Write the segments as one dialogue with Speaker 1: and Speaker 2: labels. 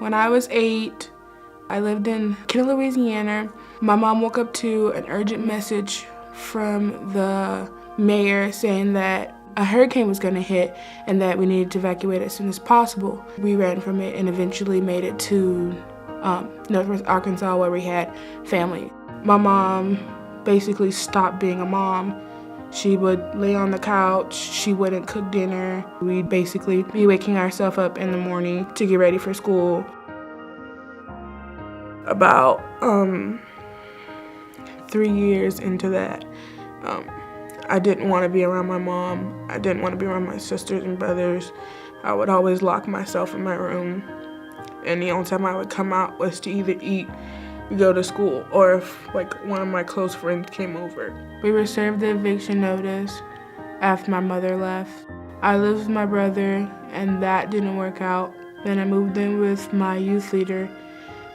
Speaker 1: When I was 8, I lived in Kenner, Louisiana. My mom woke up to an urgent message from the mayor saying that a hurricane was going to hit and that we needed to evacuate as soon as possible. We ran from it and eventually made it to Northwest Arkansas, where we had family. My mom basically stopped being a mom. She would lay on the couch, she wouldn't cook dinner. We'd basically be waking ourselves up in the morning to get ready for school. About 3 years into that, I didn't want to be around my mom. I didn't want to be around my sisters and brothers. I would always lock myself in my room, and the only time I would come out was to either eat, go to school, or if one of my close friends came over. We were served the eviction notice after my mother left. I lived with my brother, and that didn't work out. Then I moved in with my youth leader,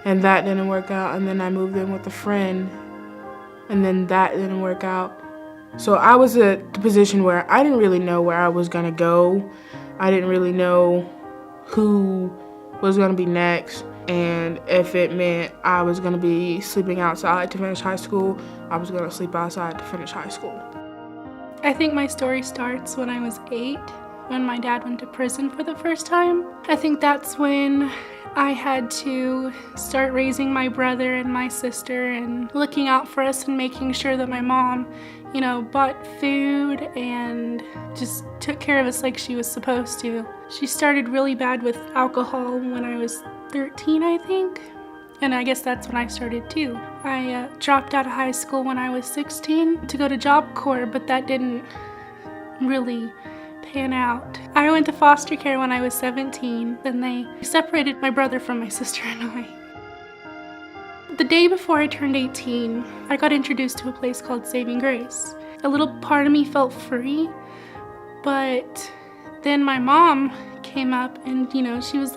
Speaker 1: and that didn't work out. And then I moved in with a friend, and then that didn't work out. So I was at the position where I didn't really know where I was gonna go. I didn't really know who was gonna be next. And if it meant I was gonna be sleeping outside to finish high school, I was gonna sleep outside to finish high school.
Speaker 2: I think my story starts when I was 8, when my dad went to prison for the first time. I think that's when I had to start raising my brother and my sister and looking out for us and making sure that my mom, bought food and just took care of us like she was supposed to. She started really bad with alcohol when I was 13, I think. And I guess that's when I started too. I dropped out of high school when I was 16 to go to Job Corps, but that didn't really pan out. I went to foster care when I was 17, then they separated my brother from my sister and I. The day before I turned 18, I got introduced to a place called Saving Grace. A little part of me felt free, but then my mom came up and, she was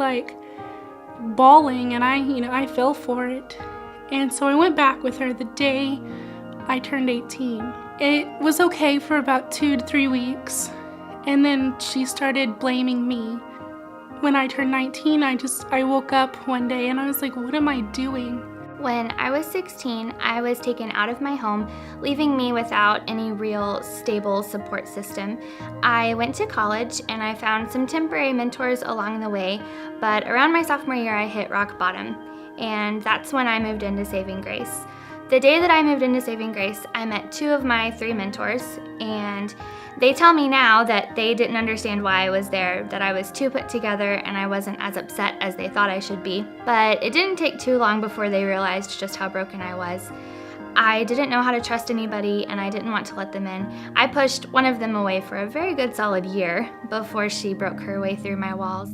Speaker 2: bawling, and I fell for it. And so I went back with her the day I turned 18. It was okay for about 2 to 3 weeks, and then she started blaming me. When I turned 19, I woke up one day and I was like, what am I doing?
Speaker 3: When I was 16, I was taken out of my home, leaving me without any real stable support system. I went to college and I found some temporary mentors along the way, but around my sophomore year I hit rock bottom, and that's when I moved into Saving Grace. The day that I moved into Saving Grace, I met 2 of my 3 mentors, and they tell me now that they didn't understand why I was there, that I was too put together and I wasn't as upset as they thought I should be. But it didn't take too long before they realized just how broken I was. I didn't know how to trust anybody and I didn't want to let them in. I pushed one of them away for a very good solid year before she broke her way through my walls.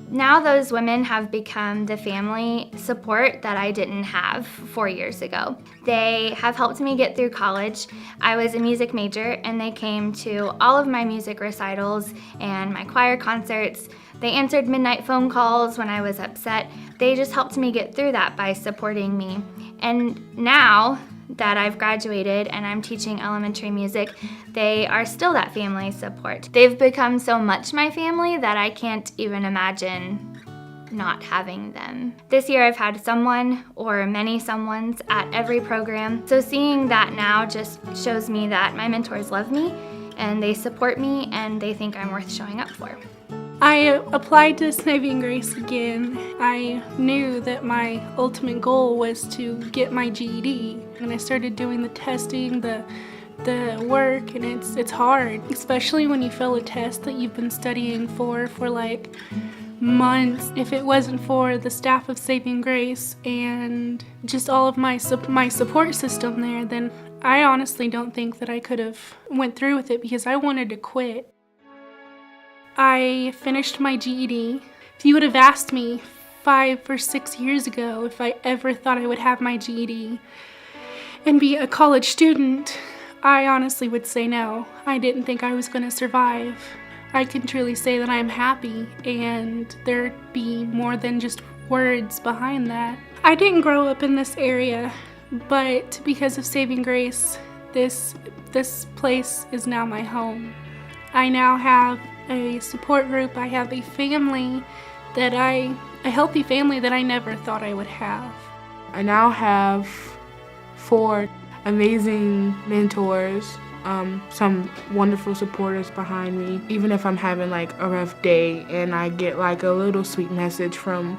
Speaker 3: Now those women have become the family support that I didn't have 4 years ago. They have helped me get through college. I was a music major and they came to all of my music recitals and my choir concerts. They answered midnight phone calls when I was upset. They just helped me get through that by supporting me. And now that I've graduated and I'm teaching elementary music, they are still that family support. They've become so much my family that I can't even imagine not having them. This year I've had someone or many someones at every program, so seeing that now just shows me that my mentors love me and they support me and they think I'm worth showing up for.
Speaker 2: I applied to Saving Grace again. I knew that my ultimate goal was to get my GED. And I started doing the testing, the work, and it's hard, especially when you fail a test that you've been studying for months. If it wasn't for the staff of Saving Grace and just all of my support system there, then I honestly don't think that I could have went through with it because I wanted to quit. I finished my GED. If you would have asked me 5 or 6 years ago if I ever thought I would have my GED and be a college student, I honestly would say no. I didn't think I was going to survive. I can truly say that I'm happy, and there'd be more than just words behind that. I didn't grow up in this area, but because of Saving Grace, this place is now my home. I now have a support group. I have a family a healthy family that I never thought I would have.
Speaker 1: I now have 4 amazing mentors, some wonderful supporters behind me. Even if I'm having like a rough day and I get like a little sweet message from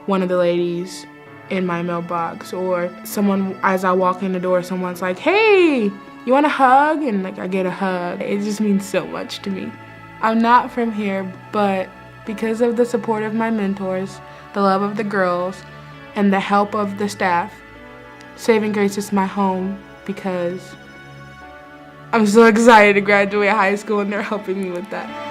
Speaker 1: one of the ladies in my mailbox, or someone, as I walk in the door, someone's like, "Hey, you want a hug?" And like I get a hug. It just means so much to me. I'm not from here, but because of the support of my mentors, the love of the girls, and the help of the staff, Saving Grace is my home because I'm so excited to graduate high school and they're helping me with that.